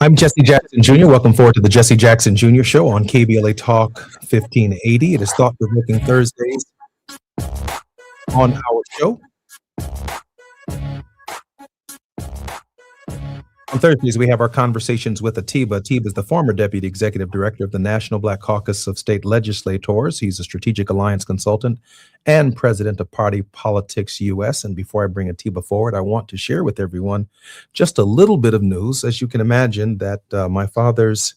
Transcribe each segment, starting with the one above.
I'm Jesse Jackson Jr. Welcome forward to the Jesse Jackson Jr. Show on KBLA Talk 1580. It is Thought Provoking Thursdays on our show. On Thursdays, we have our conversations with Atiba. Atiba is the former Deputy Executive Director of the National Black Caucus of State Legislators. He's a strategic alliance consultant and president of Party Politics US. And before I bring Atiba forward, I want to share with everyone just a little bit of news. As you can imagine, that my father's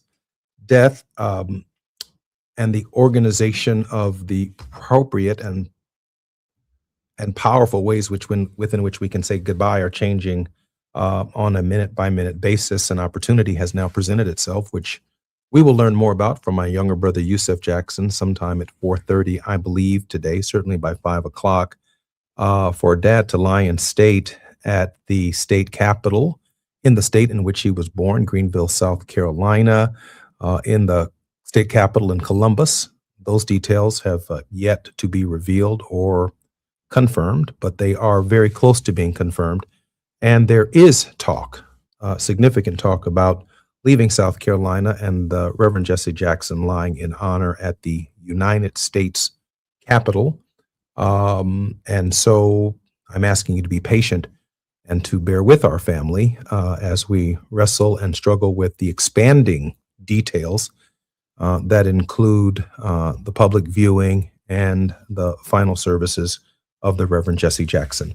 death and the organization of the appropriate and powerful ways within which we can say goodbye are changing on a minute-by-minute basis. An opportunity has now presented itself, which we will learn more about from my younger brother, Yusef Jackson, sometime at 4:30, I believe, today, certainly by 5 o'clock, for Dad to lie in state at the state capitol in the state in which he was born, Greenville, South Carolina, in the state capitol in Columbus. Those details have yet to be revealed or confirmed, but they are very close to being confirmed. And there is talk, significant talk about leaving South Carolina and Reverend Jesse Jackson lying in honor at the United States Capitol. And so I'm asking you to be patient and to bear with our family as we wrestle and struggle with the expanding details that include the public viewing and the final services of the Reverend Jesse Jackson.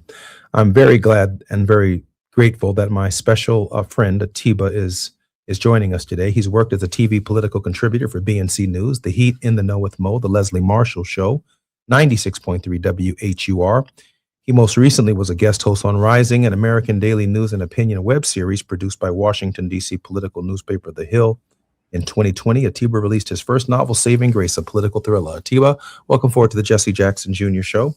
I'm very glad and very grateful that my special friend Atiba is joining us today. He's worked as a TV political contributor for BNC News, The Heat, In the Know with Mo, The Leslie Marshall Show, 96.3 WHUR. He most recently was a guest host on Rising, an American daily news and opinion web series produced by Washington, D.C. political newspaper The Hill. In 2020, Atiba released his first novel, Saving Grace, a political thriller. Atiba, welcome forward to the Jesse Jackson Jr. Show.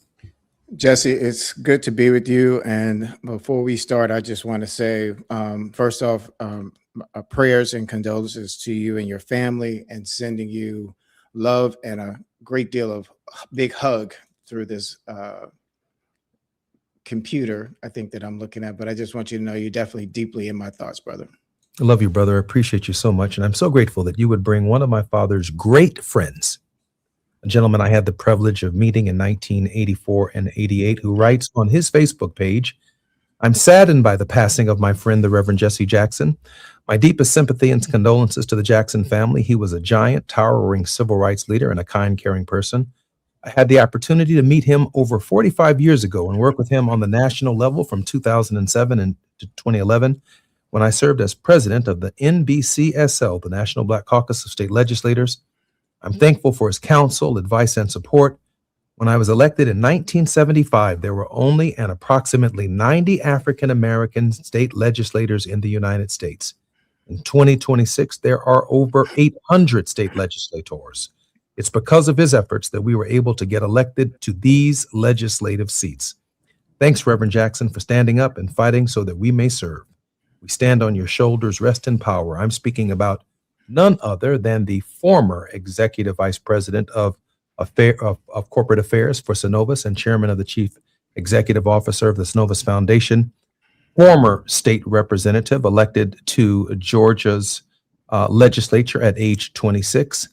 Jesse, it's good to be with you. And before we start, I just want to say, first off, prayers and condolences to you and your family, and sending you love and a great deal of big hug through this computer, I think, that I'm looking at. But I just want you to know you're definitely deeply in my thoughts, brother. I love you, brother. I appreciate you so much. And I'm so grateful that you would bring one of my father's great friends, a gentleman I had the privilege of meeting in 1984 and 88, who writes on his Facebook page, "I'm saddened by the passing of my friend, the Reverend Jesse Jackson. My deepest sympathy and condolences to the Jackson family. He was a giant, towering civil rights leader and a kind, caring person. I had the opportunity to meet him over 45 years ago and work with him on the national level from 2007 to 2011, when I served as president of the NBCSL, the National Black Caucus of State Legislators. I'm thankful for his counsel, advice, and support. When I was elected in 1975, there were only an approximately 90 African-American state legislators in the United States. In 2026, there are over 800 state legislators. It's because of his efforts that we were able to get elected to these legislative seats. Thanks, Reverend Jackson, for standing up and fighting so that we may serve. We stand on your shoulders, rest in power." I'm speaking about none other than the former executive vice president of corporate affairs for Synovus and chairman of the chief executive officer of the Synovus Foundation, former state representative elected to Georgia's legislature at age 26,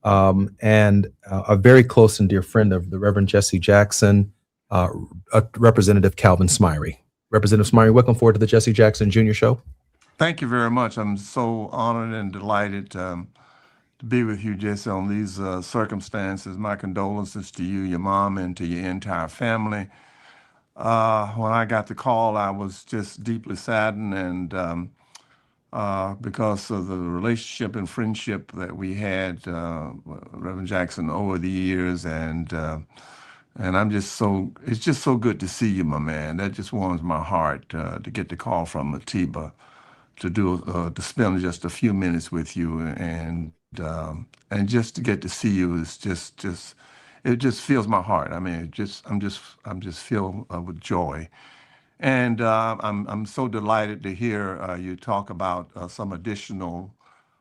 and a very close and dear friend of the Reverend Jesse Jackson, Representative Calvin Smyrie. Representative Smyrie, welcome forward to the Jesse Jackson Jr. Show. Thank you very much. I'm so honored and delighted to be with you, Jesse, on these circumstances. My condolences to you, your mom, and to your entire family. When I got the call, I was just deeply saddened, and because of the relationship and friendship that we had, Reverend Jackson, over the years, and I'm just it's just so good to see you, my man. That just warms my heart to get the call from Atiba to spend just a few minutes with you, and just to get to see you is just it just fills my heart. I mean, I'm just filled with joy, and I'm so delighted to hear you talk about some additional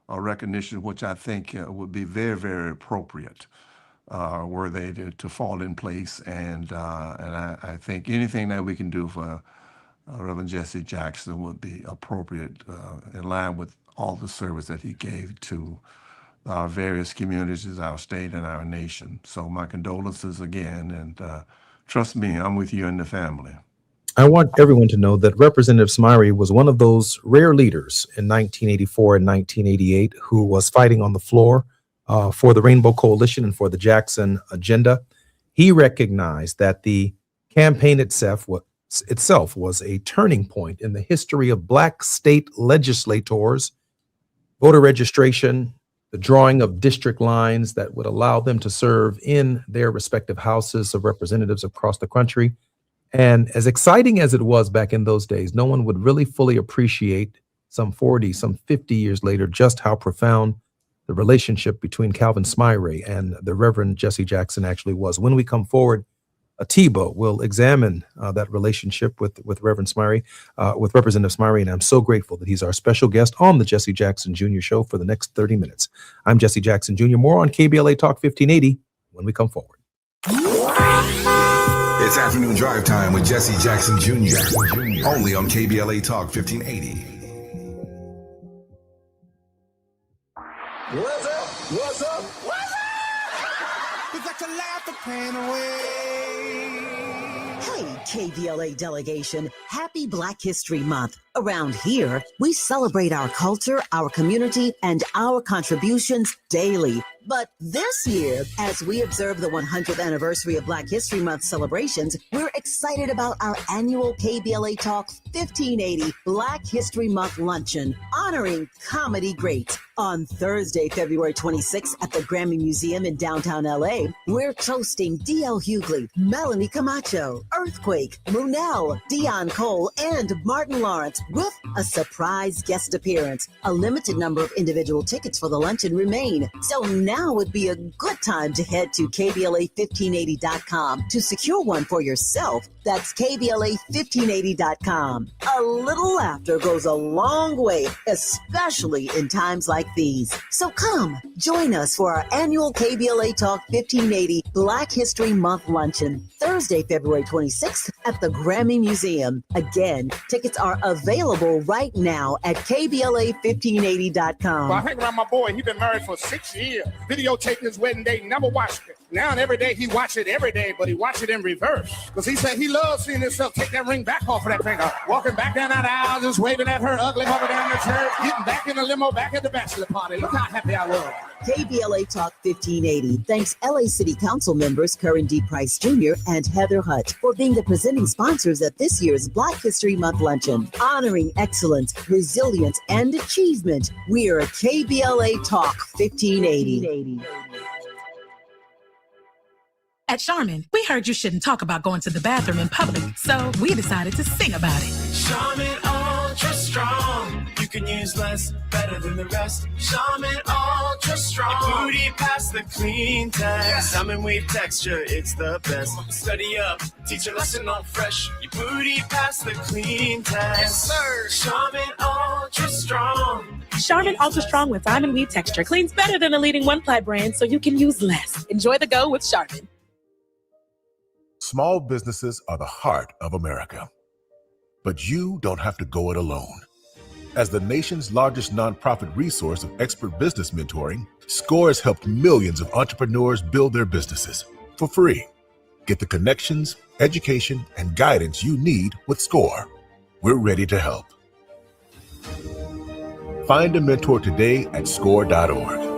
recognition, which I think would be very, very appropriate were they to fall in place, and I think anything that we can do for Reverend Jesse Jackson would be appropriate in line with all the service that he gave to our various communities, our state, and our nation. So my condolences again, and trust me, I'm with you and the family. I want everyone to know that Representative Smyre was one of those rare leaders in 1984 and 1988 who was fighting on the floor for the Rainbow Coalition and for the Jackson agenda. He recognized that the campaign itself was a turning point in the history of Black state legislators, voter registration, the drawing of district lines that would allow them to serve in their respective houses of representatives across the country. And as exciting as it was back in those days, no one would really fully appreciate some 40, some 50 years later, just how profound the relationship between Calvin Smyre and the Reverend Jesse Jackson actually was. When we come forward, Atiba will examine that relationship with Reverend Smyre, with Representative Smyre, and I'm so grateful that he's our special guest on the Jesse Jackson Jr. Show for the next 30 minutes. I'm Jesse Jackson Jr. More on KBLA Talk 1580 when we come forward. It's afternoon drive time with Jesse Jackson Jr. Only on KBLA Talk 1580. What's up? What's up? What's up? We got to laugh the pain away. Hey, KBLA delegation, happy Black History Month. Around here, we celebrate our culture, our community, and our contributions daily. But this year, as we observe the 100th anniversary of Black History Month celebrations, we're excited about our annual KBLA Talk 1580 Black History Month Luncheon, honoring comedy greats. On Thursday, February 26th at the Grammy Museum in downtown LA, we're toasting D.L. Hughley, Melanie Camacho, Earthquake, Munell, Dion Cole, and Martin Lawrence with a surprise guest appearance. A limited number of individual tickets for the luncheon remain, so now would be a good time to head to KBLA1580.com to secure one for yourself. That's KBLA1580.com. A little laughter goes a long way, especially in times like these. So come, join us for our annual KBLA Talk 1580 Black History Month Luncheon, Thursday, February 26th at the Grammy Museum. Again, tickets are available right now at KBLA1580.com. Well, I hang around my boy. He's been married for 6 years. Videotaping his wedding day, never watched it. Now and every day he watch it every day, but he watch it in reverse. Because he said he loves seeing himself take that ring back off of that finger. Walking back down that aisle, just waving at her ugly mother down the church. Getting back in the limo, back at the bachelor party. Look how happy I was. KBLA Talk 1580 thanks LA City Council members Curran D. Price Jr. and Heather Hutt for being the presenting sponsors at this year's Black History Month Luncheon. Honoring excellence, resilience, and achievement, we're KBLA Talk 1580. At Charmin, we heard you shouldn't talk about going to the bathroom in public, so we decided to sing about it. Charmin Ultra Strong. You can use less, better than the rest. Charmin Ultra Strong. Your booty past the clean test. Salmon weave texture, it's the best. Study up, teach a lesson on fresh. Your booty past the clean test. Yes, sir. Charmin Ultra Strong. Charmin Ultra Strong with diamond weave texture cleans better than the leading one-ply brand, so you can use less. Enjoy the go with Charmin. Small businesses are the heart of America. But you don't have to go it alone. As the nation's largest nonprofit resource of expert business mentoring, SCORE has helped millions of entrepreneurs build their businesses for free. Get the connections, education, and guidance you need with SCORE. We're ready to help. Find a mentor today at score.org.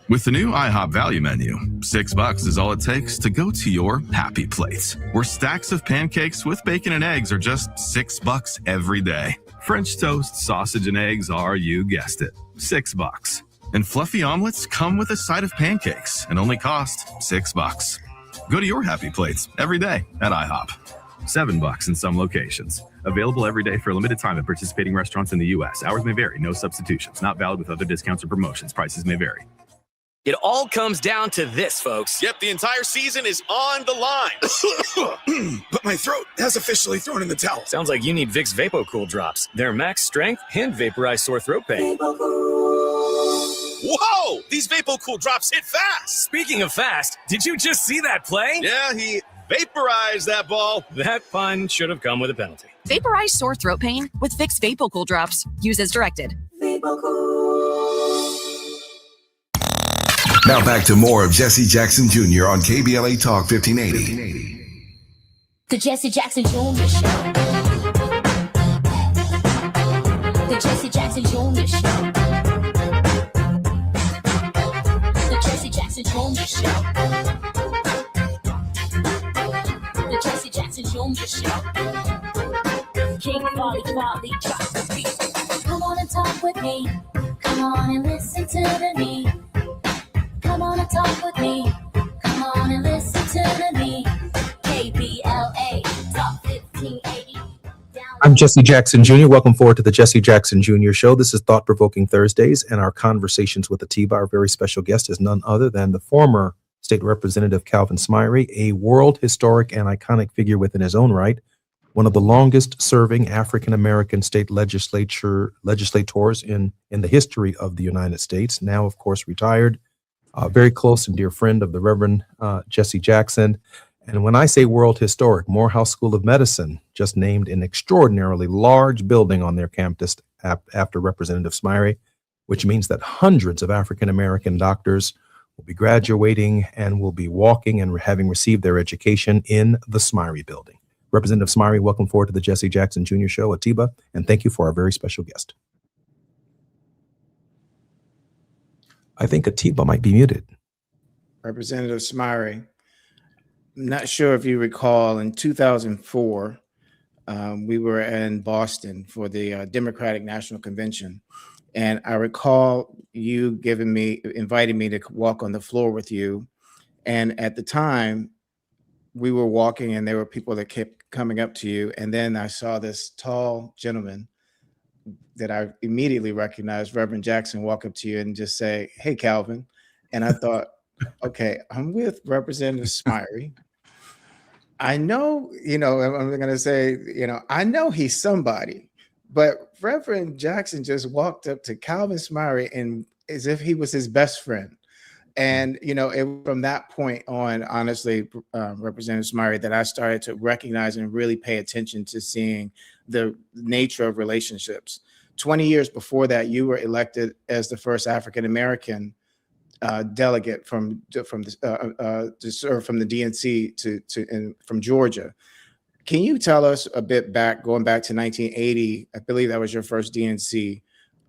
With the new IHOP value menu, $6 is all it takes to go to your happy place, where stacks of pancakes with bacon and eggs are just $6 every day. French toast, sausage, and eggs are, you guessed it, $6. And fluffy omelets come with a side of pancakes and only cost $6. Go to your happy plates every day at IHOP. $7 in some locations. Available every day for a limited time at participating restaurants in the U.S. Hours may vary. No substitutions. Not valid with other discounts or promotions. Prices may vary. It all comes down to this, folks. Yep, the entire season is on the line. But my throat has officially thrown in the towel. Sounds like you need Vicks VapoCool drops. They're max strength and vaporize sore throat pain. Whoa! These VapoCool drops hit fast. Speaking of fast, did you just see that play? Yeah, he vaporize that ball. That pun should have come with a penalty. Vaporize sore throat pain with Vicks VapoCool drops. Use as directed. Now back to more of Jesse Jackson Jr. on KBLA Talk 1580. The Jesse Jackson Jr. Show. The Jesse Jackson Jr. Show. The Jesse Jackson Jr. Show. The Jesse Jackson Jr. Show. King Volley, drop the beat. Come on and talk with me. Come on and listen to me. Come on and talk with me. Come on and listen to me. KBLA Talk 1580. I'm Jesse Jackson Jr. Welcome forward to the Jesse Jackson Jr. Show. This is Thought Provoking Thursdays, and our conversations with Atiba. Our very special guest is none other than the former State Representative Calvin Smyre, a world historic and iconic figure within his own right, one of the longest serving African American state legislators in the history of the United States. Now, of course, retired. Very close and dear friend of the Reverend Jesse Jackson. And when I say world historic, Morehouse School of Medicine just named an extraordinarily large building on their campus after Representative Smyre, which means that hundreds of African-American doctors will be graduating and will be walking and having received their education in the Smyre building. Representative Smyre, welcome forward to the Jesse Jackson Jr. Show, Atiba, and thank you for our very special guest. I think Atiba might be muted. Representative Smyre, I'm not sure if you recall, in 2004, we were in Boston for the Democratic National Convention. And I recall you inviting me to walk on the floor with you. And at the time, we were walking and there were people that kept coming up to you. And then I saw this tall gentleman that I immediately recognized, Reverend Jackson, walk up to you and just say, "Hey, Calvin." And I thought, okay, I'm with Representative Smyre. I know, I'm going to say, I know he's somebody, but Reverend Jackson just walked up to Calvin Smyre and as if he was his best friend. And, from that point on, honestly, Representative Smyre, that I started to recognize and really pay attention to seeing the nature of relationships. 20 years before that, you were elected as the first African-American delegate to serve from the DNC from Georgia. Can you tell us a bit going back to 1980, I believe that was your first DNC,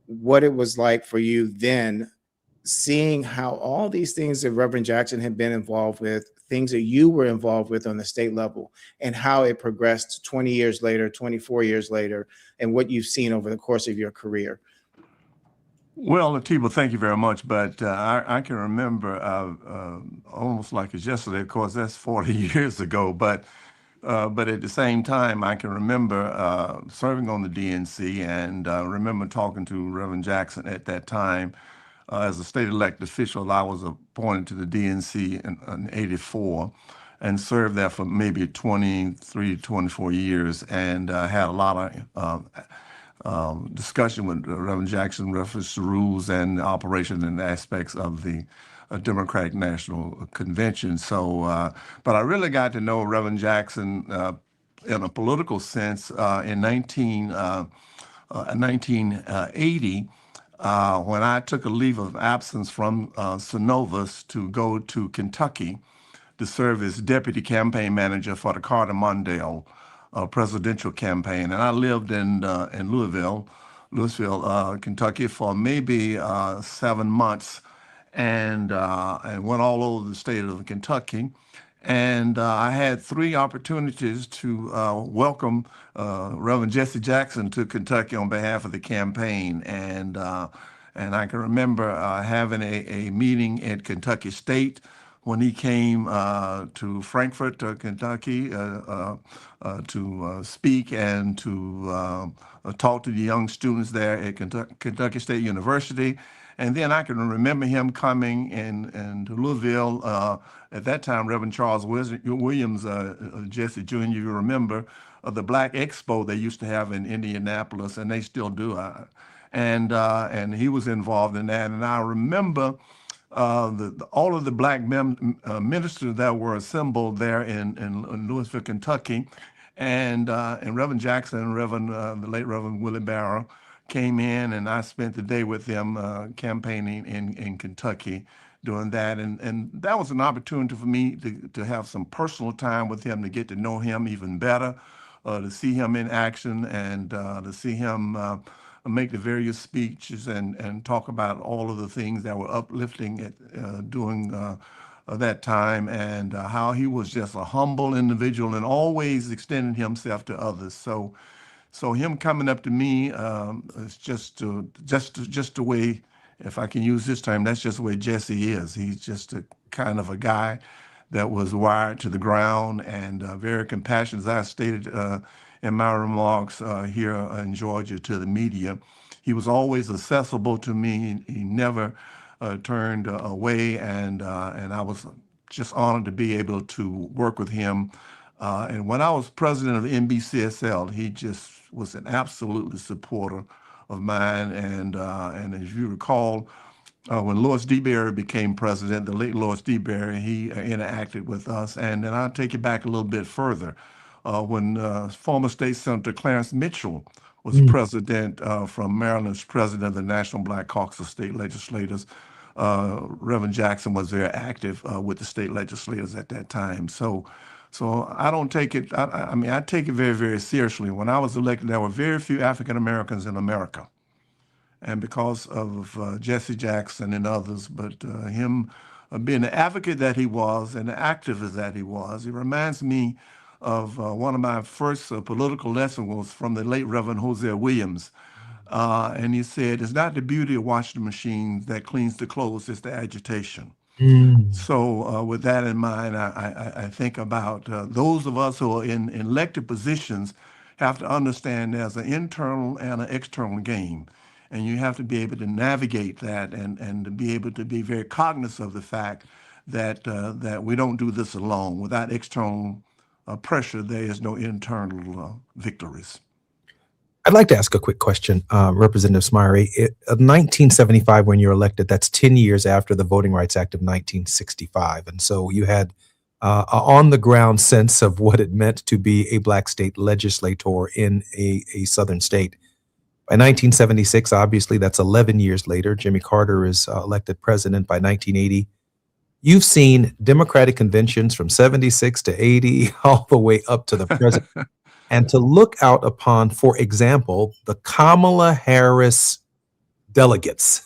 what it was like for you then, seeing how all these things that Reverend Jackson had been involved with, things that you were involved with on the state level, and how it progressed 20 years later, 24 years later, and what you've seen over the course of your career? Well, Atiba, thank you very much. But I can remember almost like it's yesterday. Of course, that's 40 years ago. But at the same time, I can remember serving on the DNC and remember talking to Reverend Jackson at that time. As a state elected official, I was appointed to the DNC in 84 and served there for maybe 23, 24 years and had a lot of discussion with Reverend Jackson in reference to rules and operation and aspects of the Democratic National Convention. So, but I really got to know Reverend Jackson in a political sense in 1980. When I took a leave of absence from Synovus to go to Kentucky to serve as deputy campaign manager for the Carter Mondale presidential campaign. And I lived in Louisville, Kentucky for maybe 7 months and went all over the state of Kentucky. And I had 3 opportunities to welcome Reverend Jesse Jackson to Kentucky on behalf of the campaign. And I can remember having a meeting at Kentucky State when he came to Frankfort, Kentucky, to speak and to talk to the young students there at Kentucky State University. And then I can remember him coming into Louisville. At that time, Reverend Charles Williams, Jesse Jr., you remember, the Black Expo they used to have in Indianapolis, and they still do. And he was involved in that. And I remember all of the black ministers that were assembled there in Louisville, Kentucky, and Reverend Jackson and the late Reverend Willie Barrow came in, and I spent the day with them campaigning in Kentucky doing that. And that was an opportunity for me to have some personal time with him, to get to know him even better, to see him in action, and to see him make the various speeches and talk about all of the things that were uplifting during that time, and how he was just a humble individual and always extending himself to others. So him coming up to me is just the way, if I can use this term, that's just the way Jesse is. He's just a kind of a guy that was wired to the ground and very compassionate. As I stated in my remarks here in Georgia to the media, he was always accessible to me. He never turned away, and I was just honored to be able to work with him. And when I was president of the NBCSL, he just was an absolutely supporter of mine. And as you recall, when Louis DeBerry became president, the late Louis DeBerry, he interacted with us. And then I'll take it back a little bit further. When former State Senator Clarence Mitchell was president from Maryland's president of the National Black Caucus of State Legislators, Reverend Jackson was very active with the state legislators at that time. So I don't take it, I mean, I take it very, very seriously. When I was elected, there were very few African Americans in America. And because of Jesse Jackson and others, but him being the advocate that he was and the activist that he was, it reminds me of one of my first political lessons was from the late Reverend Hosea Williams. And he said, it's not the beauty of washing machines that cleans the clothes, it's the agitation. So with that in mind, I think about those of us who are in elected positions have to understand there's an internal and an external game. And you have to be able to navigate that and to be able to be very cognizant of the fact that that we don't do this alone. Without external pressure, there is no internal victories. I'd like to ask a quick question, Representative Smyre. In 1975, when you're elected, that's 10 years after the Voting Rights Act of 1965. And so you had an on-the-ground sense of what it meant to be a Black state legislator in a Southern state. By 1976, obviously, that's 11 years later. Jimmy Carter is elected president by 1980. You've seen Democratic conventions from 76 to 80, all the way up to the present. And to look out upon, for example, the Kamala Harris delegates,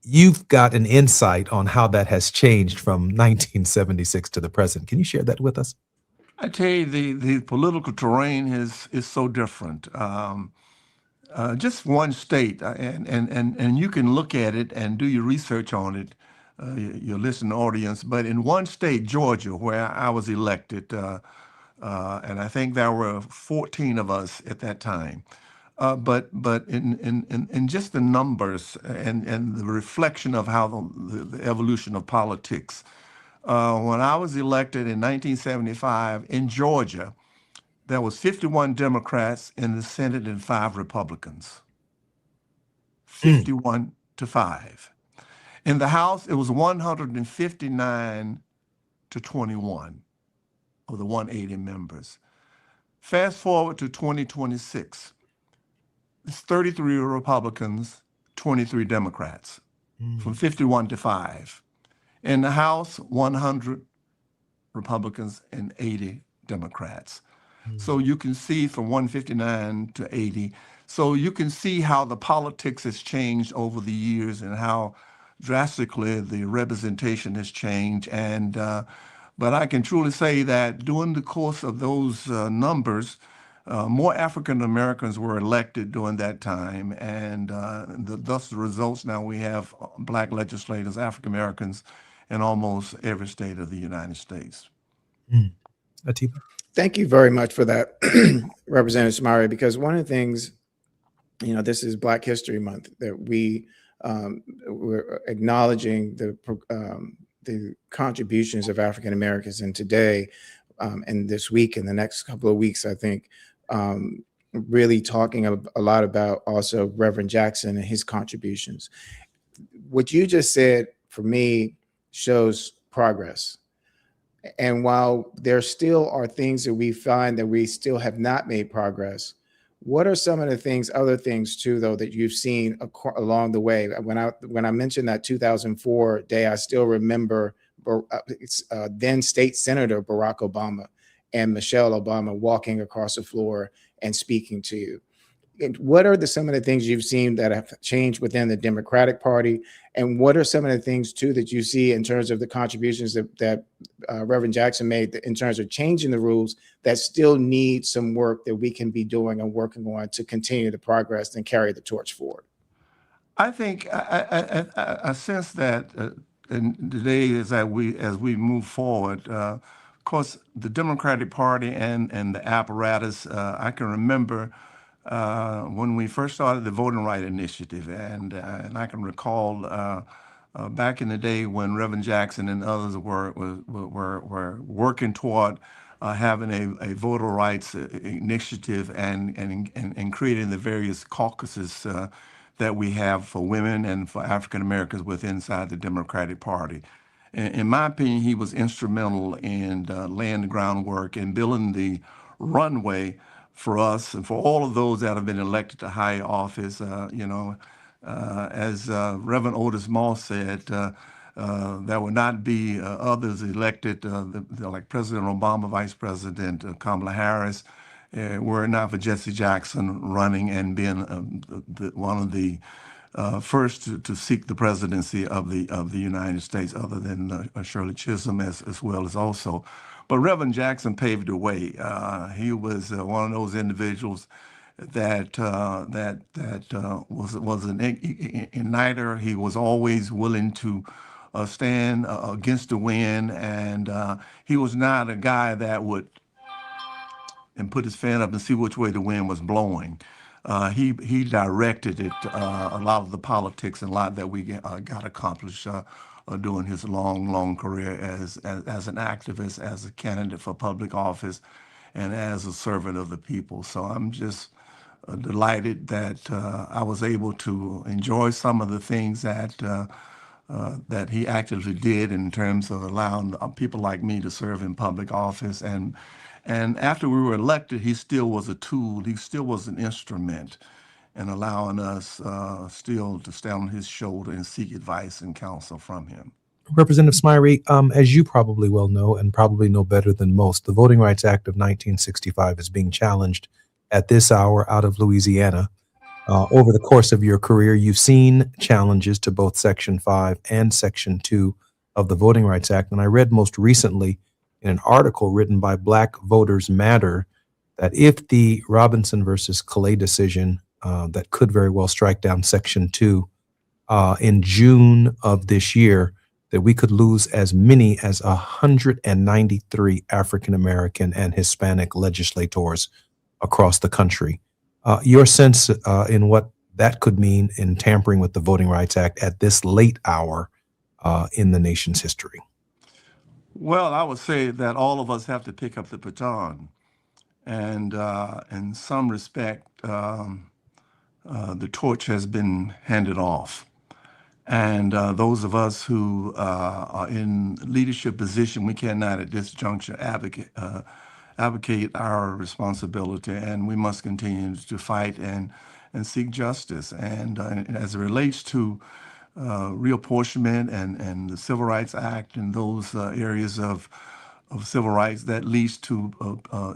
you've got an insight on how that has changed from 1976 to the present. Can you share that with us? I tell you, the political terrain is so different. Just one state, and you can look at it and do your research on it, your listening audience. But in one state, Georgia, where I was elected, and I think there were 14 of us at that time. But in just the numbers and the reflection of how the evolution of politics. When I was elected in 1975 in Georgia, there was 51 Democrats in the Senate and 5 Republicans. 51 to 5. In the House, it was 159 to 21 of the 180 members. Fast forward to 2026. It's 33 Republicans, 23 Democrats, from 51 to 5. In the House, 100 Republicans and 80 Democrats. So you can see from 159 to 80. So you can see how the politics has changed over the years and how drastically the representation has changed. And but I can truly say that during the course of those numbers, more African Americans were elected during that time, and thus the results now we have Black legislators, African Americans, in almost every state of the United States. Atiba? Thank you very much for that, Representative Smyre, because one of the things, this is Black History Month, that we're acknowledging the contributions of African Americans. And today, and this week and the next couple of weeks, I think, really talking a lot about also Reverend Jackson and his contributions. what you just said for me shows progress. And while there still are things that we find that we still have not made progress, what are some of the things, other things too, though, that you've seen along the way? When I mentioned that 2004 day, I still remember then State Senator Barack Obama and Michelle Obama walking across the floor and speaking to you. And what are some of the things you've seen that have changed within the Democratic Party? And what are some of the things too that you see in terms of the contributions that Reverend Jackson made in terms of changing the rules that still need some work that we can be doing and working on to continue the progress and carry the torch forward? I think I sense that and today as we move forward, of course, the Democratic Party and the apparatus. I can remember when we first started the Voting Rights Initiative, and I can recall back in the day when Reverend Jackson and others were working toward having a voter rights initiative and creating the various caucuses that we have for women and for African Americans within inside the Democratic Party. In my opinion, he was instrumental in laying the groundwork and building the runway for us and for all of those that have been elected to high office. As Reverend Otis Moss said, there will not be others elected like President Obama, Vice President Kamala Harris, were it not for Jesse Jackson running and being one of the first to seek the presidency of the United States, other than Shirley Chisholm as well as also. But Reverend Jackson paved the way. He was one of those individuals that was an igniter. He was always willing to stand against the wind, and he was not a guy that would and put his fan up and see which way the wind was blowing. He directed it, a lot of the politics and a lot that we got accomplished during his long career as an activist, as a candidate for public office, and as a servant of the people. So I'm just delighted that I was able to enjoy some of the things that he actively did in terms of allowing people like me to serve in public office. And after we were elected, he still was a tool. He still was an instrument in allowing us still to stand on his shoulder and seek advice and counsel from him. Representative Smyre, as you probably well know, and probably know better than most, the Voting Rights Act of 1965 is being challenged at this hour out of Louisiana. Over the course of your career, you've seen challenges to both Section 5 and Section 2 of the Voting Rights Act. And I read most recently in an article written by Black Voters Matter that if the Robinson versus Calais decision that could very well strike down Section 2 in June of this year, that we could lose as many as 193 African American and Hispanic legislators across the country. Your sense in what that could mean in tampering with the Voting Rights Act at this late hour in the nation's history? Well, I would say that all of us have to pick up the baton. And in some respect, the torch has been handed off. And those of us who are in leadership position, we cannot at this juncture advocate our responsibility, and we must continue to fight and seek justice. And as it relates to reapportionment and the Civil Rights Act and those areas of civil rights that leads to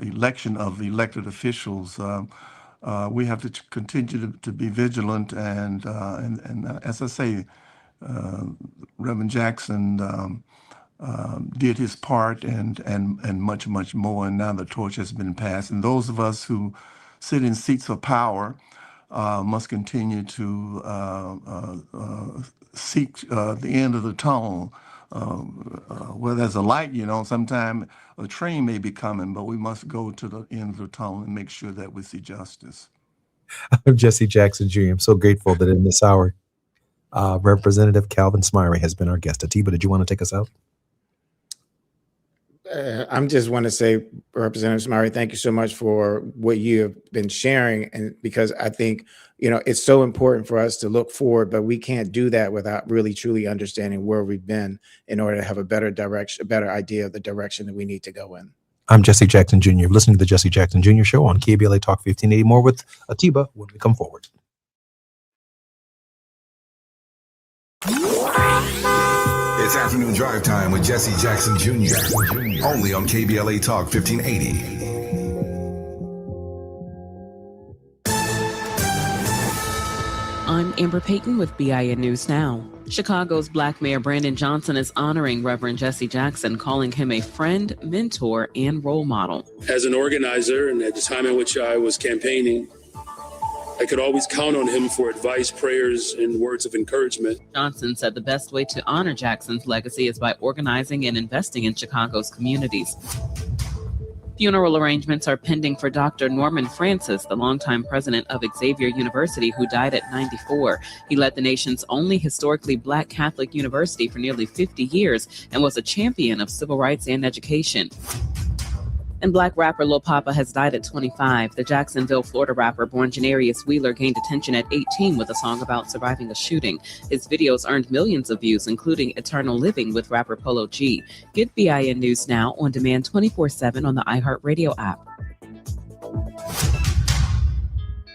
election of elected officials, we have to continue to be vigilant. And as I say, Reverend Jackson did his part and much more. And now the torch has been passed. And those of us who sit in seats of power must continue to seek the end of the tunnel. Where there's a light, sometimes a train may be coming, but we must go to the end of the tunnel and make sure that we see justice. I'm Jesse Jackson Jr. I'm so grateful that in this hour, Representative Calvin Smyre has been our guest. Atiba, did you want to take us out? I'm just want to say, Representative Smiley, thank you so much for what you have been sharing. And because I think, it's so important for us to look forward, but we can't do that without really truly understanding where we've been in order to have a better direction, a better idea of the direction that we need to go in. I'm Jesse Jackson Jr. You're listening to the Jesse Jackson Jr. Show on KBLA Talk 1580. More with Atiba when we come forward. It's afternoon drive time with Jesse Jackson Jr. Only on KBLA Talk 1580. I'm Amber Payton with BIN News Now. Chicago's Black Mayor Brandon Johnson is honoring Reverend Jesse Jackson, calling him a friend, mentor, and role model. As an organizer and at the time in which I was campaigning, I could always count on him for advice, prayers, and words of encouragement. Johnson said the best way to honor Jackson's legacy is by organizing and investing in Chicago's communities. Funeral arrangements are pending for Dr. Norman Francis, the longtime president of Xavier University, who died at 94. He led the nation's only historically Black Catholic university for nearly 50 years and was a champion of civil rights and education. And Black rapper Lil Papa has died at 25. The Jacksonville, Florida rapper born Janarius Wheeler gained attention at 18 with a song about surviving a shooting. His videos earned millions of views, including Eternal Living with rapper Polo G. Get BIN News Now on demand 24/7 on the iHeartRadio app.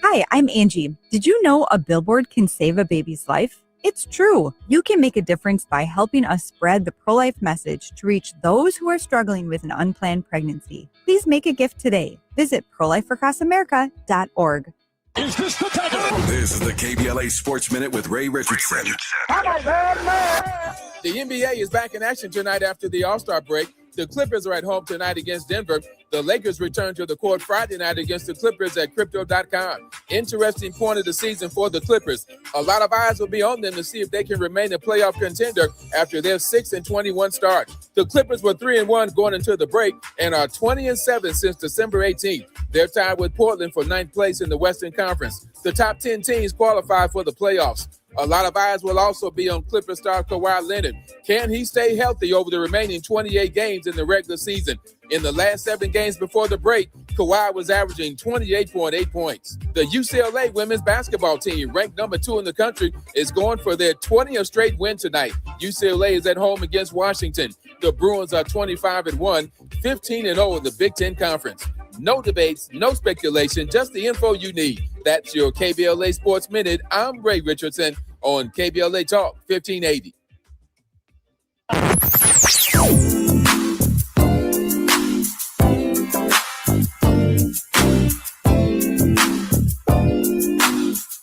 Hi, I'm Angie. Did you know a billboard can save a baby's life? It's true. You can make a difference by helping us spread the pro-life message to reach those who are struggling with an unplanned pregnancy. Please make a gift today. Visit prolifeacrossamerica.org. This is the KBLA Sports Minute with Ray Richardson. The NBA is back in action tonight after the All-Star break. The Clippers are at home tonight against Denver. The Lakers return to the court Friday night against the Clippers at Crypto.com. Interesting point of the season for the Clippers. A lot of eyes will be on them to see if they can remain a playoff contender after their 6-21 start. The Clippers were 3-1 going into the break and are 20-7 since December 18th. They're tied with Portland for 9th place in the Western Conference. The top 10 teams qualify for the playoffs. A lot of eyes will also be on Clipper star Kawhi Leonard. Can he stay healthy over the remaining 28 games in the regular season? In the last 7 games before the break, Kawhi was averaging 28.8 points. The UCLA women's basketball team, ranked number 2 in the country, is going for their 20th straight win tonight. UCLA is at home against Washington. The Bruins are 25-1, 15-0 in the Big Ten Conference. No debates, no speculation, just the info you need. That's your KBLA Sports Minute. I'm Ray Richardson on KBLA Talk 1580.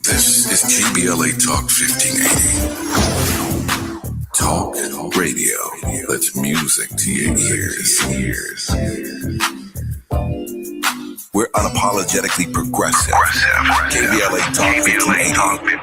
This is KBLA Talk 1580. Talk radio. That's music to your ears. We're unapologetically progressive. KBLA Talk 1580.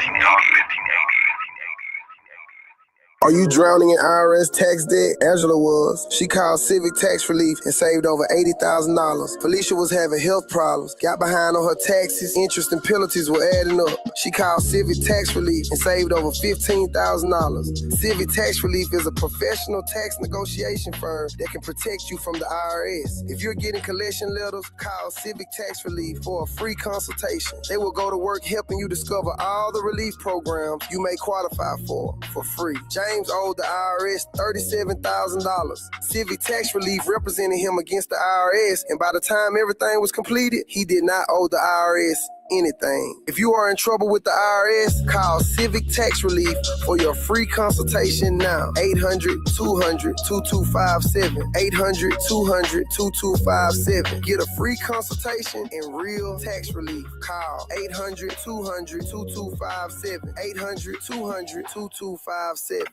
Are you drowning in IRS tax debt? Angela was. She called Civic Tax Relief and saved over $80,000. Felicia was having health problems, got behind on her taxes, interest and penalties were adding up. She called Civic Tax Relief and saved over $15,000. Civic Tax Relief is a professional tax negotiation firm that can protect you from the IRS. If you're getting collection letters, call Civic Tax Relief for a free consultation. They will go to work helping you discover all the relief programs you may qualify for free. James owed the IRS $37,000. Civic Tax Relief represented him against the IRS, and by the time everything was completed, he did not owe the IRS anything. If you are in trouble with the IRS, call Civic Tax Relief for your free consultation now. 800-200-2257. 800-200-2257. Get a free consultation and real tax relief. Call 800-200-2257. 800-200-2257.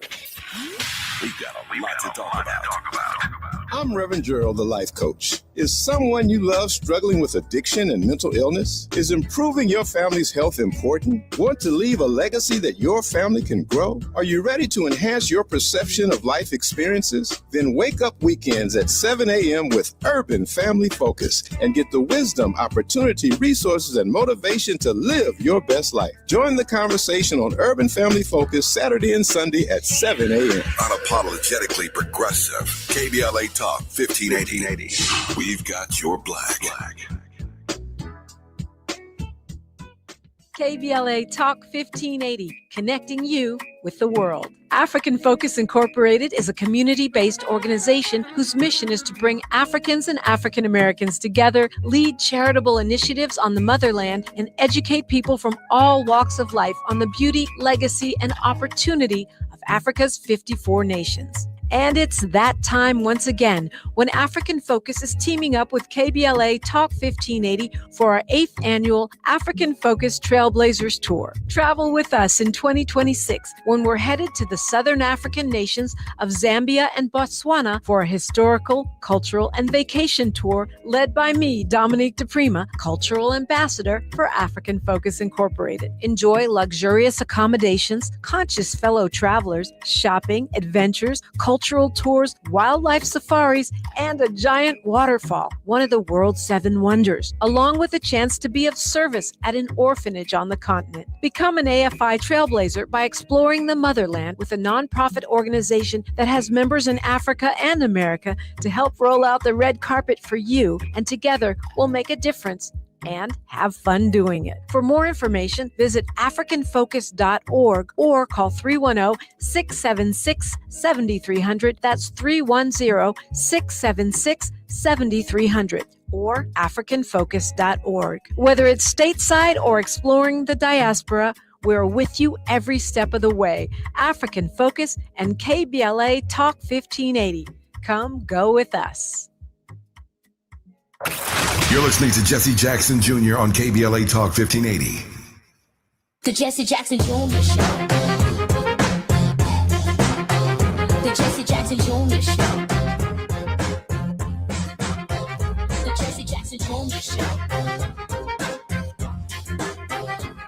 We got a lot to talk about. I'm Reverend Gerald, the life coach. Is someone you love struggling with addiction and mental illness? Is improving your family's health important? Want to leave a legacy that your family can grow? Are you ready to enhance your perception of life experiences? Then wake up weekends at 7 a.m. with Urban Family Focus and get the wisdom, opportunity, resources, and motivation to live your best life. Join the conversation on Urban Family Focus Saturday and Sunday at 7 a.m. Unapologetically progressive. KBLA Talk 1580. We've got your black. KBLA Talk 1580, connecting you with the world. African Focus Incorporated is a community-based organization whose mission is to bring Africans and African Americans together, lead charitable initiatives on the motherland, and educate people from all walks of life on the beauty, legacy, and opportunity of Africa's 54 nations. And it's that time once again when African Focus is teaming up with KBLA Talk 1580 for our 8th annual African Focus Trailblazers Tour. Travel with us in 2026 when we're headed to the Southern African nations of Zambia and Botswana for a historical, cultural, and vacation tour led by me, Dominique DePrima, Cultural Ambassador for African Focus Incorporated. Enjoy luxurious accommodations, conscious fellow travelers, shopping, adventures, cultural tours, wildlife safaris, and a giant waterfall, one of the world's 7 wonders, along with a chance to be of service at an orphanage on the continent. Become an AFI trailblazer by exploring the motherland with a nonprofit organization that has members in Africa and America to help roll out the red carpet for you, and together we'll make a difference and have fun doing it. For more information, visit africanfocus.org or call 310-676-7300. That's 310-676-7300 or africanfocus.org. Whether it's stateside or exploring the diaspora, we're with you every step of the way. African Focus and KBLA Talk 1580. Come go with us. You're listening to Jesse Jackson Jr. on KBLA Talk 1580. The Jesse Jackson Jr. Show. The Jesse Jackson Jr. Show. The Jesse Jackson Jr. Show.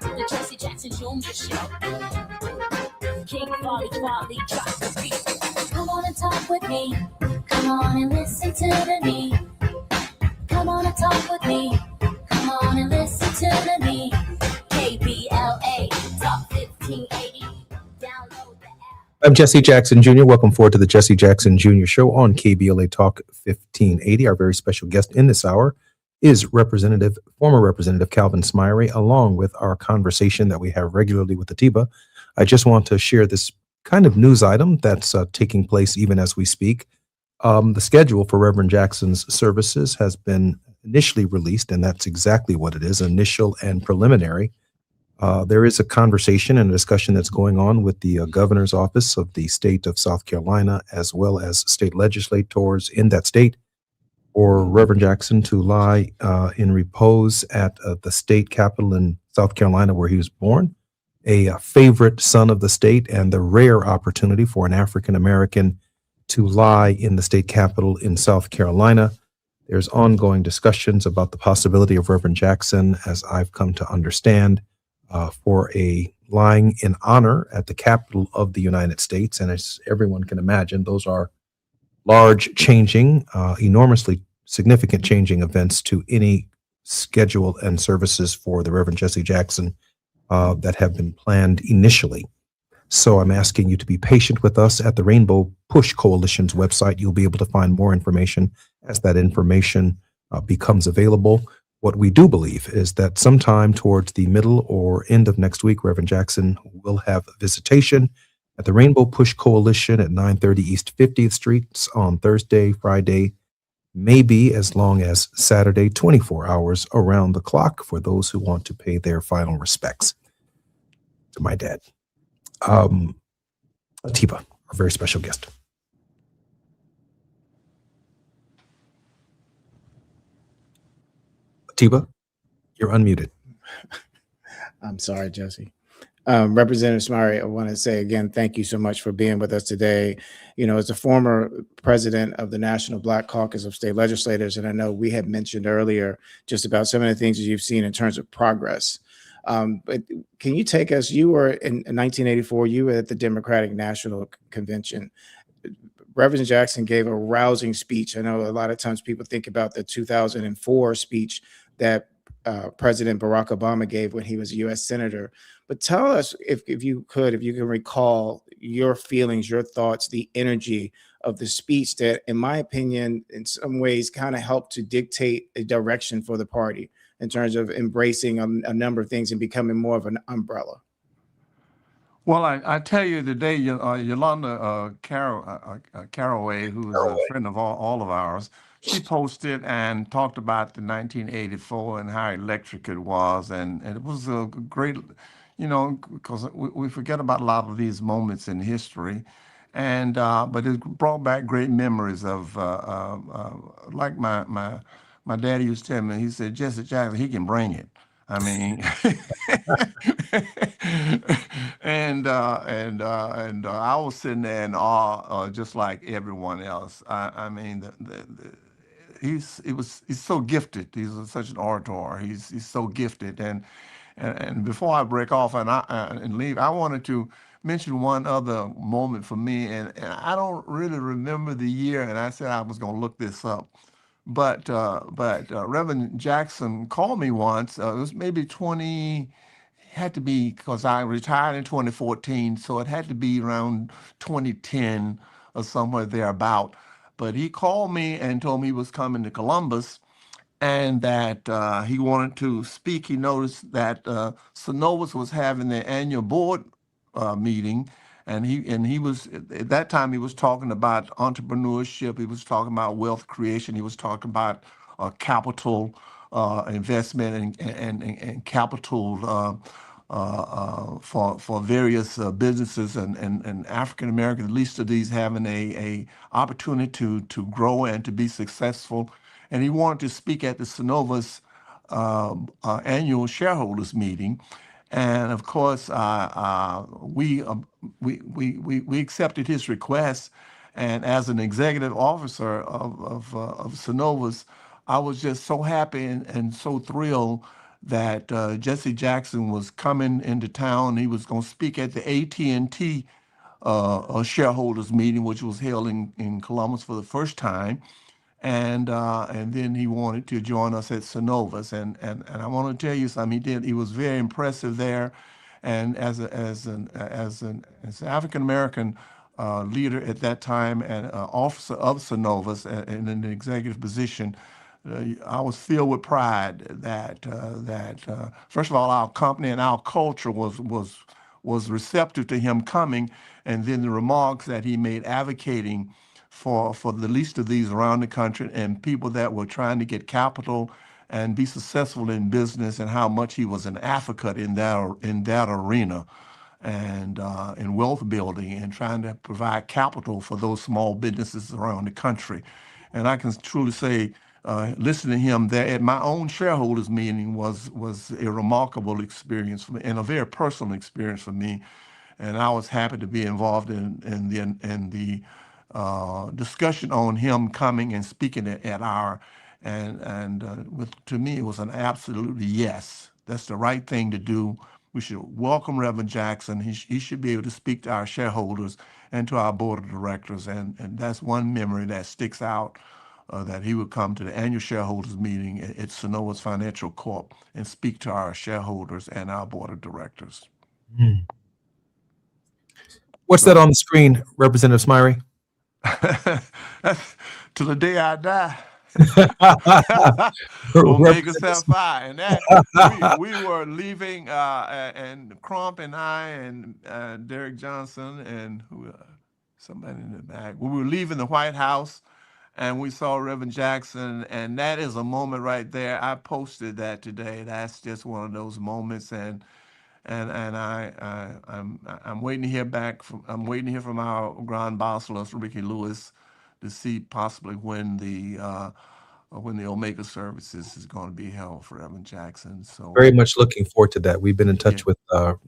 The Jesse Jackson Jr. Show. King Quality drop the beat. Come on and talk with me. Come on and listen to the me. Come on and talk with me. Come on and listen to the me. KBLA Talk 1580. Download the app. I'm Jesse Jackson Jr. Welcome forward to the Jesse Jackson Jr. Show on KBLA Talk 1580. Our very special guest in this hour is former Representative Calvin Smyre, along with our conversation that we have regularly with Atiba. I just want to share this kind of news item that's taking place even as we speak. The schedule for Reverend Jackson's services has been initially released, and that's exactly what it is, initial and preliminary. There is a conversation and a discussion that's going on with the governor's office of the state of South Carolina, as well as state legislators in that state, for Reverend Jackson to lie in repose at the state capitol in South Carolina, where he was born, a favorite son of the state, and the rare opportunity for an African-American to lie in the state capitol in South Carolina. There's ongoing discussions about the possibility of Reverend Jackson, as I've come to understand, for a lying in honor at the capital of the United States. And as everyone can imagine, those are large changing, enormously significant changing events to any schedule and services for the Reverend Jesse Jackson that have been planned initially. So I'm asking you to be patient with us at the Rainbow Push Coalition's website. You'll be able to find more information as that information becomes available. What we do believe is that sometime towards the middle or end of next week, Reverend Jackson will have a visitation at the Rainbow Push Coalition at 930 East 50th Street on Thursday, Friday, maybe as long as Saturday, 24 hours around the clock for those who want to pay their final respects to my dad. Atiba, our very special guest. Atiba, you're unmuted. I'm sorry, Jesse. Representative Smiley, I want to say again, thank you so much for being with us today. You know, as a former president of the National Black Caucus of State Legislators, and I know we had mentioned earlier just about some of the things that you've seen in terms of progress. But can you take us, you were in 1984, you were at the Democratic National Convention. Reverend Jackson gave a rousing speech. I know a lot of times people think about the 2004 speech that President Barack Obama gave when he was a U.S. Senator. But tell us, if you can recall your feelings, your thoughts, the energy of the speech that, in my opinion, in some ways kind of helped to dictate a direction for the party in terms of embracing a number of things and becoming more of an umbrella. Well, I tell you today, Yolanda Caraway, who is a friend of all of ours, she posted and talked about the 1984 and how electric it was. And it was a great, because we forget about a lot of these moments in history. And but it brought back great memories of like my daddy used to tell me, he said, Jesse Jackson, he can bring it. I mean, and I was sitting there in awe, just like everyone else. I mean, he's so gifted. He's such an orator. He's so gifted. And before I break off and leave, I wanted to mention one other moment for me, and I don't really remember the year. And I said I was going to look this up. But Reverend Jackson called me once. It was maybe had to be, because I retired in 2014, so it had to be around 2010 or somewhere thereabout. But he called me and told me he was coming to Columbus and that he wanted to speak. He noticed that Synovus was having their annual board meeting. And he was, at that time, he was talking about entrepreneurship. He was talking about wealth creation. He was talking about capital investment and capital for various businesses and African Americans, at least of these having a opportunity to grow and to be successful. And he wanted to speak at the Synovus annual shareholders meeting. And of course, we accepted his request. And as an executive officer of Synovus, I was just so happy and so thrilled that Jesse Jackson was coming into town. He was going to speak at the AT&T shareholders meeting, which was held in Columbus for the first time. And then he wanted to join us at Synovus, and I want to tell you something. He was very impressive there, and as an African American leader at that time and officer of Synovus in an executive position, I was filled with pride that first of all our company and our culture was receptive to him coming, and then the remarks that he made advocating for the least of these around the country and people that were trying to get capital and be successful in business, and how much he was an advocate in that arena and in wealth building and trying to provide capital for those small businesses around the country. And I can truly say, listening to him there at my own shareholders meeting was a remarkable experience for me and a very personal experience for me. And I was happy to be involved in the discussion on him coming and speaking at our, to me, it was an absolutely yes. That's the right thing to do. We should welcome Reverend Jackson. He should be able to speak to our shareholders and to our board of directors. And that's one memory that sticks out, that he would come to the annual shareholders meeting at Synovus Financial Corp and speak to our shareholders and our board of directors. What's that on the screen, Representative Smiley? To the day I die. Omega Sapphire. And that we were leaving, and Crump and I and Derek Johnson and somebody in the back. We were leaving the White House and we saw Reverend Jackson, and that is a moment right there. I posted that today. That's just one of those moments, and I'm waiting to hear back from our Grand Bachelor, Ricky Lewis, to see possibly when the Omega services is going to be held for Reverend Jackson. So very much looking forward to that. We've been in touch with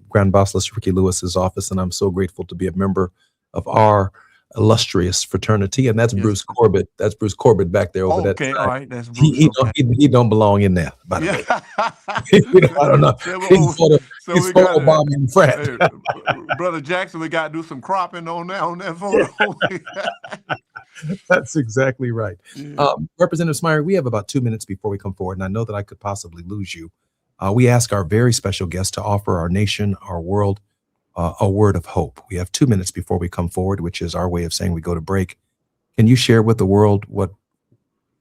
Grand Basileus Ricky Lewis's office, and I'm so grateful to be a member of our illustrious fraternity, and that's Bruce Corbett. That's Bruce Corbett back there over that Okay, side. all right, that's Bruce. He don't belong in there, by the way. I don't know. He's photobombing Fred. Brother Jackson, we got to do some cropping on that photo. That's exactly right. Yeah. Representative Smyre, we have about 2 minutes before we come forward, and I know that I could possibly lose you. We ask our very special guest to offer our nation, our world, a word of hope. We have 2 minutes before we come forward, which is our way of saying we go to break. Can you share with the world what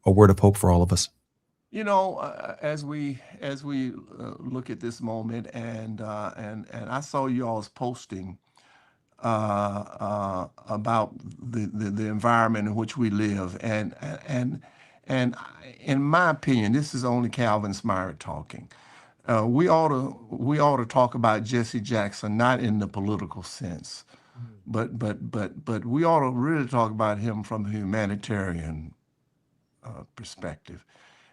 a word of hope for all of us? You know, as we look at this moment, and I saw you all's posting about the environment in which we live, and in my opinion, this is only Calvin Smyre talking. We ought to talk about Jesse Jackson, not in the political sense, but we ought to really talk about him from a humanitarian perspective,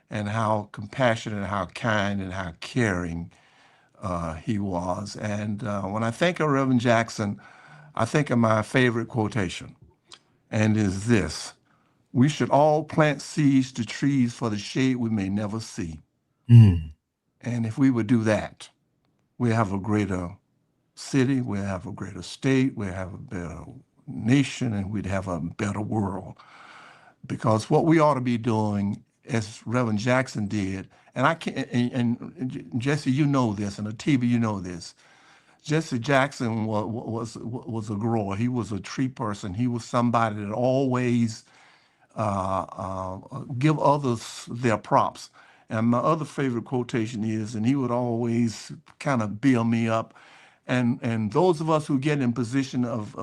and how compassionate, how kind, and how caring he was. And when I think of Reverend Jackson, I think of my favorite quotation, and is this: "We should all plant seeds to trees for the shade we may never see." And if we would do that, we have a greater city, we have a greater state, we have a better nation, and we'd have a better world. Because what we ought to be doing, as Reverend Jackson did, and and Jesse, you know this, and Atiba, you know this. Jesse Jackson was a grower. He was a tree person. He was somebody that always give others their props. And my other favorite quotation is, and he would always kind of build me up. And those of us who get in position of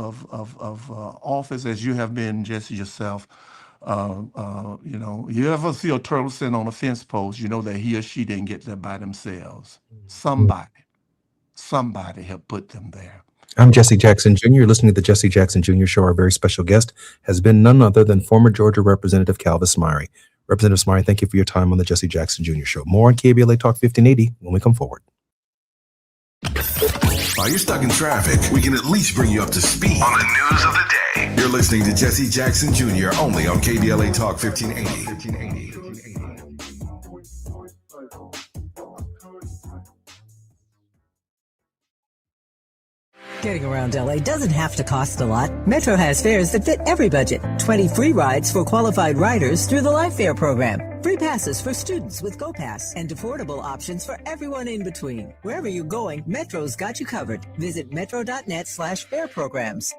office, as you have been, Jesse, yourself, you know, you ever see a turtle sitting on a fence post, you know that he or she didn't get there by themselves. Somebody have put them there. I'm Jesse Jackson Jr. You're listening to the Jesse Jackson Jr. Show. Our very special guest has been none other than former Georgia Representative Calvin Smyre. Representative Smyre, thank you for your time on the Jesse Jackson Jr. Show. More on KBLA Talk 1580 when we come forward. While you're stuck in traffic, we can at least bring you up to speed on the news of the day. You're listening to Jesse Jackson Jr. only on KBLA Talk 1580. Getting around LA doesn't have to cost a lot. Metro has fares that fit every budget. 20 free rides for qualified riders through the Life Fare program. Free passes for students with GoPass and affordable options for everyone in between. Wherever you're going, Metro's got you covered. Visit metro.net/fare programs.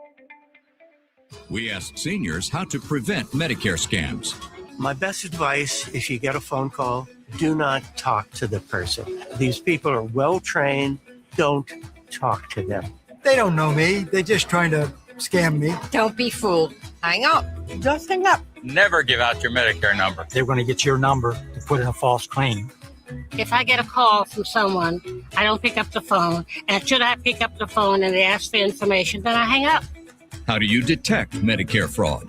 We asked seniors how to prevent Medicare scams. My best advice, if you get a phone call, do not talk to the person. These people are well trained. Don't talk to them. They don't know me. They're just trying to scam me. Don't be fooled. Hang up. Just hang up. Never give out your Medicare number. They're going to get your number to put in a false claim. If I get a call from someone, I don't pick up the phone. And should I pick up the phone and they ask for information, then I hang up. How do you detect Medicare fraud?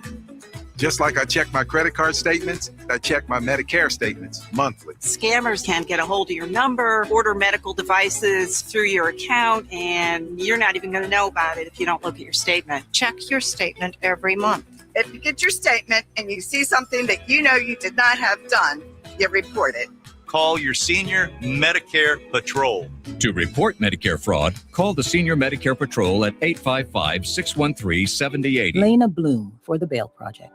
Just like I check my credit card statements, I check my Medicare statements monthly. Scammers can get a hold of your number, order medical devices through your account, and you're not even going to know about it if you don't look at your statement. Check your statement every month. If you get your statement and you see something that you know you did not have done, you report it. Call your senior Medicare Patrol. To report Medicare fraud, call the Senior Medicare Patrol at 855-613-7080. Lena Bloom for the Bail Project.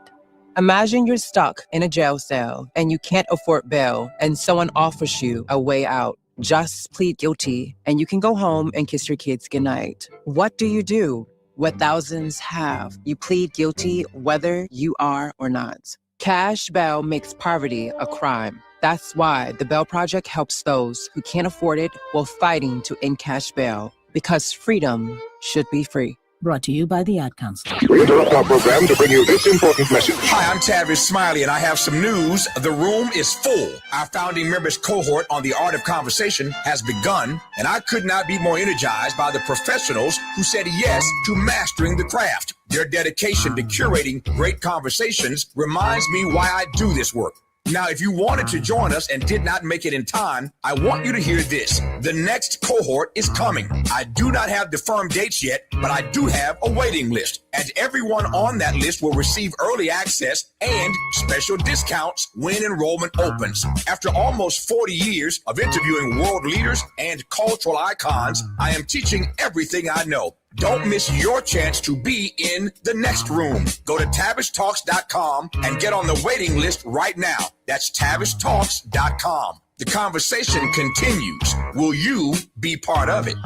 Imagine you're stuck in a jail cell and you can't afford bail and someone offers you a way out. Just plead guilty and you can go home and kiss your kids goodnight. What do? What thousands have. You plead guilty whether you are or not. Cash bail makes poverty a crime. That's why the Bail Project helps those who can't afford it while fighting to end cash bail. Because freedom should be free. Brought to you by the Ad Council. We interrupt our program to bring you this important message. Hi, I'm Tavis Smiley, and I have some news. The room is full. Our founding members cohort on the art of conversation has begun, and I could not be more energized by the professionals who said yes to mastering the craft. Their dedication to curating great conversations reminds me why I do this work. Now, if you wanted to join us and did not make it in time, I want you to hear this. The next cohort is coming. I do not have the firm dates yet, but I do have a waiting list. And everyone on that list will receive early access and special discounts when enrollment opens. After almost 40 years of interviewing world leaders and cultural icons, I am teaching everything I know. Don't miss your chance to be in the next room. Go to TavishTalks.com and get on the waiting list right now. That's TavishTalks.com. The conversation continues. Will you be part of it?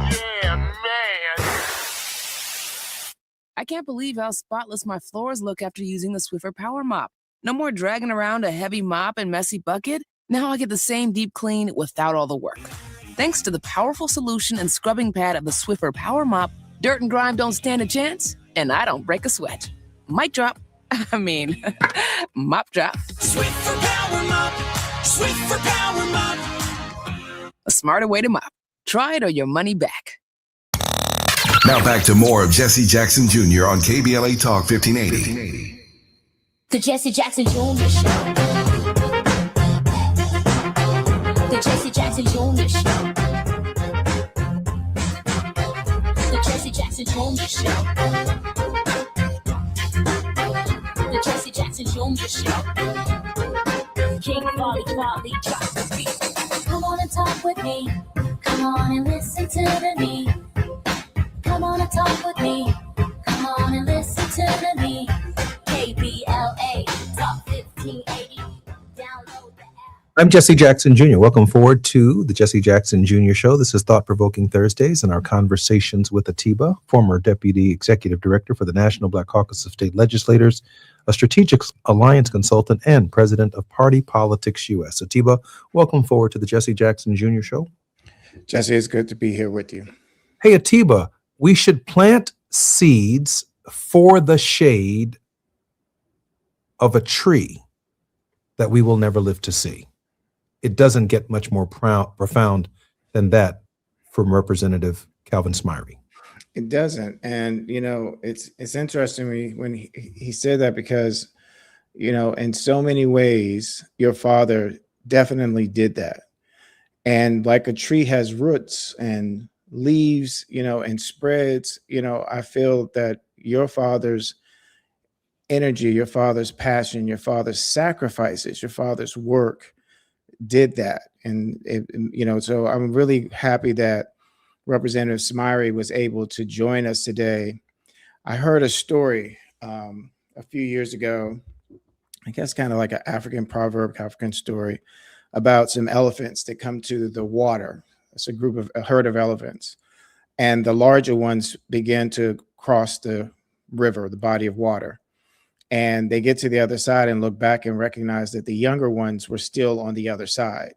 Yeah, man. I can't believe how spotless my floors look after using the Swiffer Power Mop. No more dragging around a heavy mop and messy bucket. Now I get the same deep clean without all the work. Thanks to the powerful solution and scrubbing pad of the Swiffer Power Mop, dirt and grime don't stand a chance, and I don't break a sweat. Mic drop. Mop drop. Swiffer Power Mop. Swiffer Power Mop. A smarter way to mop. Try it or your money back. Now back to more of Jesse Jackson Jr. on KBLA Talk 1580. The Jesse Jackson Jr. Show. The Jesse Jackson Jr. Show. The Jesse Jackson Jr. Show. The Jesse Jackson Jr. Show. King Volley, drop the beat. Come on and talk with me. Come on and listen to me. Come on and talk with me. Come on and listen to me. KBLA Talk 1580. Download the app. I'm Jesse Jackson Jr. Welcome forward to the Jesse Jackson Jr. Show. This is Thought Provoking Thursdays and our conversations with Atiba, former Deputy Executive Director for the National Black Caucus of State Legislators, a strategic alliance consultant, and president of Party Politics US. Atiba, welcome forward to the Jesse Jackson Jr. Show. Jesse, it's good to be here with you. Hey, Atiba, we should plant seeds for the shade of a tree that we will never live to see. It doesn't get much more profound than that from Representative Calvin Smyre. It doesn't. And, you know, it's interesting when he said that because, you know, in so many ways, your father definitely did that. And like a tree has roots and leaves, you know, and spreads, you know, I feel that your father's energy, your father's passion, your father's sacrifices, your father's work did that. And, you know, so I'm really happy that Representative Smyre was able to join us today. I heard a story a few years ago, I guess kind of like an African proverb, African story about some elephants that come to the water. It's a herd of elephants. And the larger ones began to cross the river, the body of water. And they get to the other side and look back and recognize that the younger ones were still on the other side.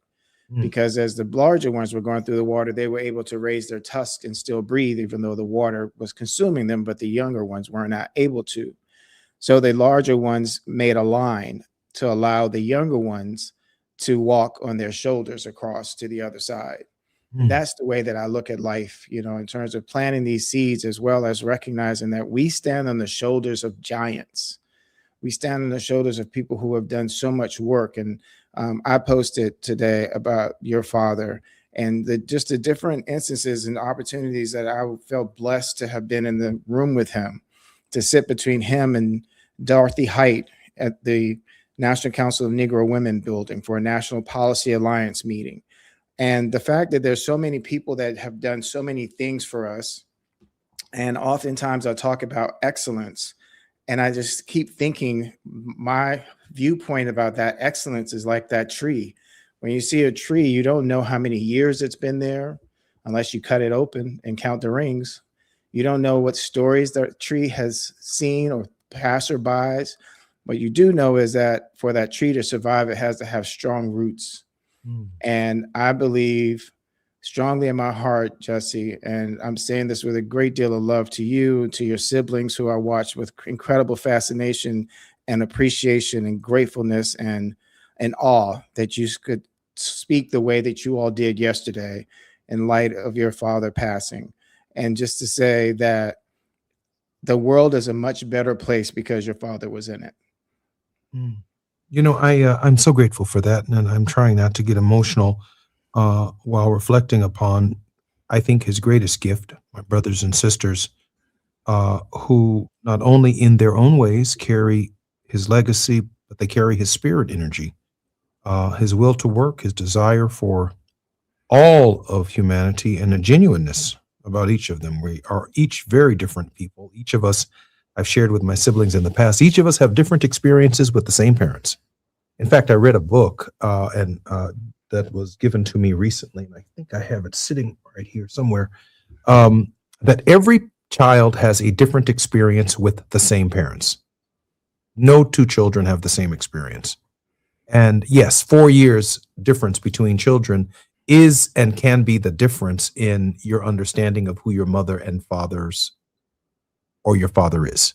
Because as the larger ones were going through the water, they were able to raise their tusks and still breathe, even though the water was consuming them, but the younger ones were not able to. So the larger ones made a line to allow the younger ones to walk on their shoulders across to the other side. That's the way that I look at life, you know, in terms of planting these seeds, as well as recognizing that we stand on the shoulders of giants. We stand on the shoulders of people who have done so much work. And I posted today about your father and just the different instances and opportunities that I felt blessed to have been in the room with him, to sit between him and Dorothy Height at the National Council of Negro Women building for a National Policy Alliance meeting. And the fact that there's so many people that have done so many things for us. And oftentimes I talk about excellence. And I just keep thinking my viewpoint about that excellence is like that tree. When you see a tree, you don't know how many years it's been there unless you cut it open and count the rings. You don't know what stories the tree has seen or passerbys. What you do know is that for that tree to survive, it has to have strong roots. And I believe strongly in my heart, Jesse, and I'm saying this with a great deal of love to you, to your siblings who I watch with incredible fascination and appreciation and gratefulness and awe that you could speak the way that you all did yesterday in light of your father passing. And just to say that the world is a much better place because your father was in it. I'm so grateful for that, and I'm trying not to get emotional while reflecting upon, I think, his greatest gift, my brothers and sisters, who not only in their own ways carry his legacy, but they carry his spirit energy, his will to work, his desire for all of humanity, and a genuineness about each of them. We are each very different people. Each of us, I've shared with my siblings in the past, each of us have different experiences with the same parents. In fact, I read a book and that was given to me recently, and I think I have it sitting right here somewhere, that every child has a different experience with the same parents. No two children have the same experience. And yes, 4 years difference between children is and can be the difference in your understanding of who your mother and father's or your father is.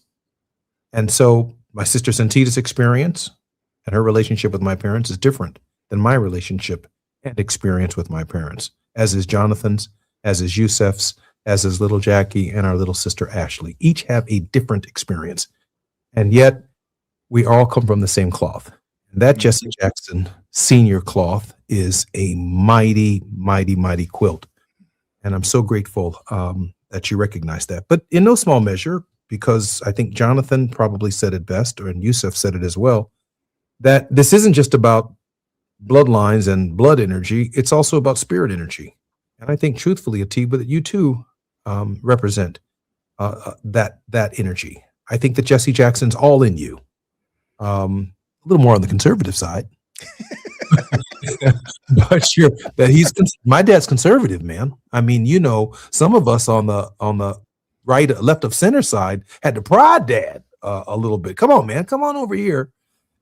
And so my sister Santita's experience and her relationship with my parents is different than my relationship and experience with my parents, as is Jonathan's, as is Yusef's, as is little Jackie and our little sister Ashley. Each have a different experience. And yet we all come from the same cloth. And that Jesse Jackson Senior cloth is a mighty, mighty, mighty quilt. And I'm so grateful that you recognize that. But in no small measure, because I think Jonathan probably said it best, and Yusef said it as well, that this isn't just about bloodlines and blood energy, it's also about spirit energy. And I think truthfully, Atiba, that you too represent that energy. I think that Jesse Jackson's all in you. A little more on the conservative side. But my dad's conservative, man. I mean, some of us on the right, left of center side had to prod dad a little bit. Come on, man, come on over here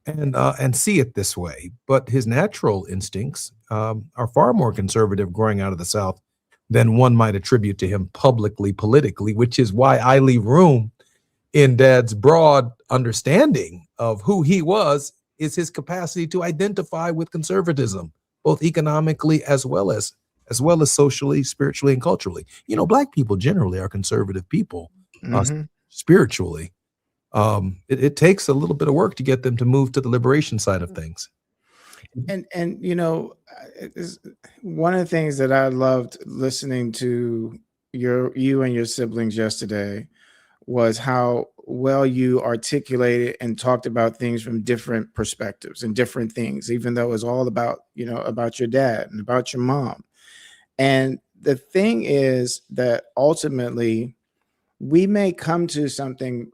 and see it this way. But his natural instincts are far more conservative growing out of the South than one might attribute to him publicly, politically, which is why I leave room in dad's broad understanding of who he was is his capacity to identify with conservatism, both economically as well as socially, spiritually, and culturally. Black people generally are conservative people, spiritually. It takes a little bit of work to get them to move to the liberation side of things. And one of the things that I loved listening to you and your siblings yesterday was how well you articulated and talked about things from different perspectives and different things, even though it was all about your dad and about your mom. And the thing is that ultimately we may come to something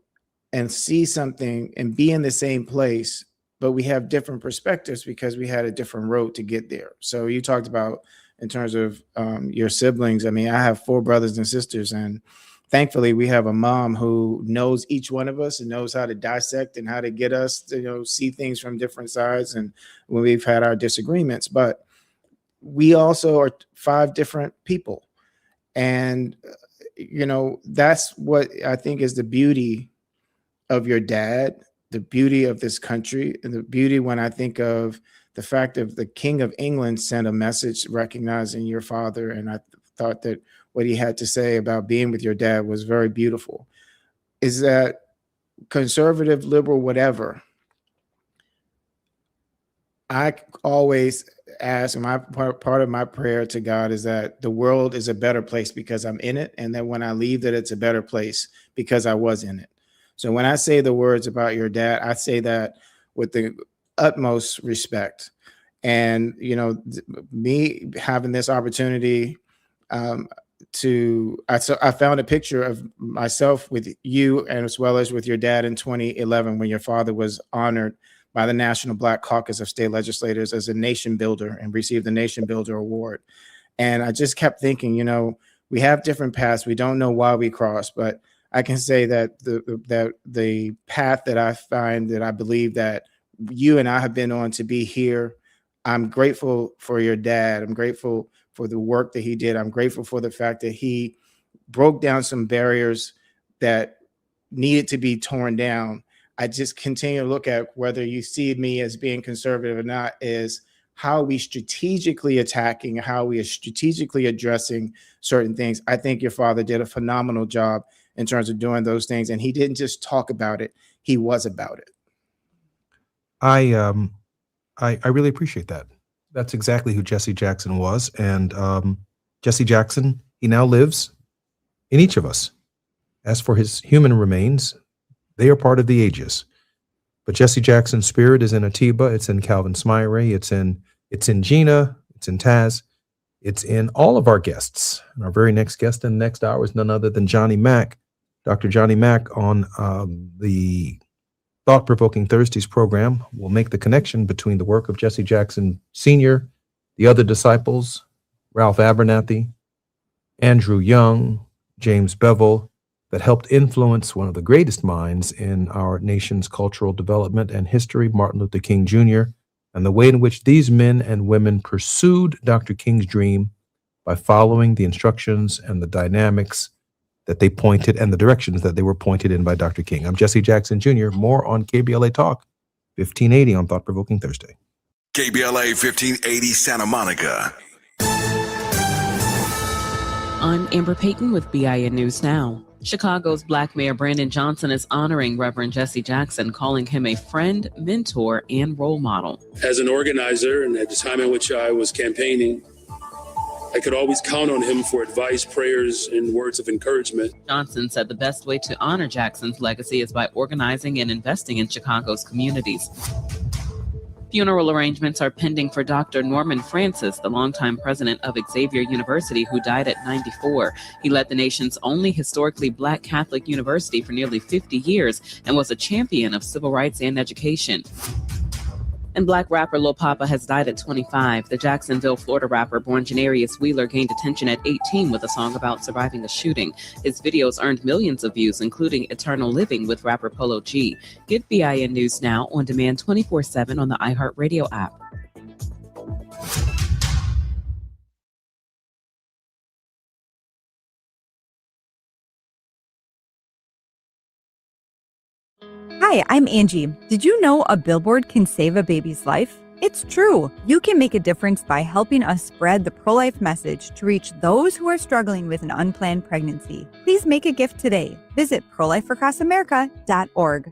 and see something and be in the same place, but we have different perspectives because we had a different road to get there. So you talked about in terms of your siblings. I mean, I have 4 brothers and sisters, and thankfully we have a mom who knows each one of us and knows how to dissect and how to get us to see things from different sides, and when we've had our disagreements. But we also are 5 different people, and that's what I think is the beauty of your dad, the beauty of this country, and the beauty when I think of the fact that the King of England sent a message recognizing your father. And I thought that what he had to say about being with your dad was very beautiful. Is that conservative, liberal, whatever, I always ask, and my part of my prayer to God is that the world is a better place because I'm in it, and that when I leave, that it's a better place because I was in it. So when I say the words about your dad, I say that with the utmost respect. And me having this opportunity I found a picture of myself with you, and as well as with your dad in 2011 when your father was honored by the National Black Caucus of State Legislators as a nation builder and received the Nation Builder Award. And I just kept thinking, we have different paths. We don't know why we cross, but I can say that the path that I find, that I believe that you and I have been on to be here, I'm grateful for your dad. I'm grateful for the work that he did. I'm grateful for the fact that he broke down some barriers that needed to be torn down. I just continue to look at whether you see me as being conservative or not, is how we strategically attacking, how we are strategically addressing certain things. I think your father did a phenomenal job in terms of doing those things. And he didn't just talk about it, he was about it. I really appreciate that. That's exactly who Jesse Jackson was. And Jesse Jackson, he now lives in each of us. As for his human remains, they are part of the ages. But Jesse Jackson's spirit is in Atiba, it's in Calvin Smyre, it's in Gina, it's in Taz, it's in all of our guests. And our very next guest in the next hour is none other than Johnny Mack, Dr. Johnny Mack on the Thought-Provoking Thursdays program will make the connection between the work of Jesse Jackson Sr., the other disciples, Ralph Abernathy, Andrew Young, James Bevel, that helped influence one of the greatest minds in our nation's cultural development and history, Martin Luther King Jr., and the way in which these men and women pursued Dr. King's dream by following the instructions and the dynamics that they pointed and the directions that they were pointed in by Dr. King. I'm Jesse Jackson Jr. More on KBLA Talk, 1580 on Thought Provoking Thursday. KBLA 1580 Santa Monica. I'm Amber Payton with BIN News Now. Chicago's Black Mayor Brandon Johnson is honoring Reverend Jesse Jackson, calling him a friend, mentor, and role model. As an organizer, and at the time in which I was campaigning, I could always count on him for advice, prayers, and words of encouragement. Johnson said the best way to honor Jackson's legacy is by organizing and investing in Chicago's communities. Funeral arrangements are pending for Dr. Norman Francis, the longtime president of Xavier University, who died at 94. He led the nation's only historically Black Catholic university for nearly 50 years and was a champion of civil rights and education. And Black rapper Lil Papa has died at 25. The Jacksonville, Florida rapper born Janarius Wheeler gained attention at 18 with a song about surviving a shooting. His videos earned millions of views, including Eternal Living with rapper Polo G. Get BIN News Now on demand 24/7 on the iHeartRadio app. Hi, I'm Angie. Did you know a billboard can save a baby's life? It's true. You can make a difference by helping us spread the pro-life message to reach those who are struggling with an unplanned pregnancy. Please make a gift today. Visit prolifeacrossamerica.org.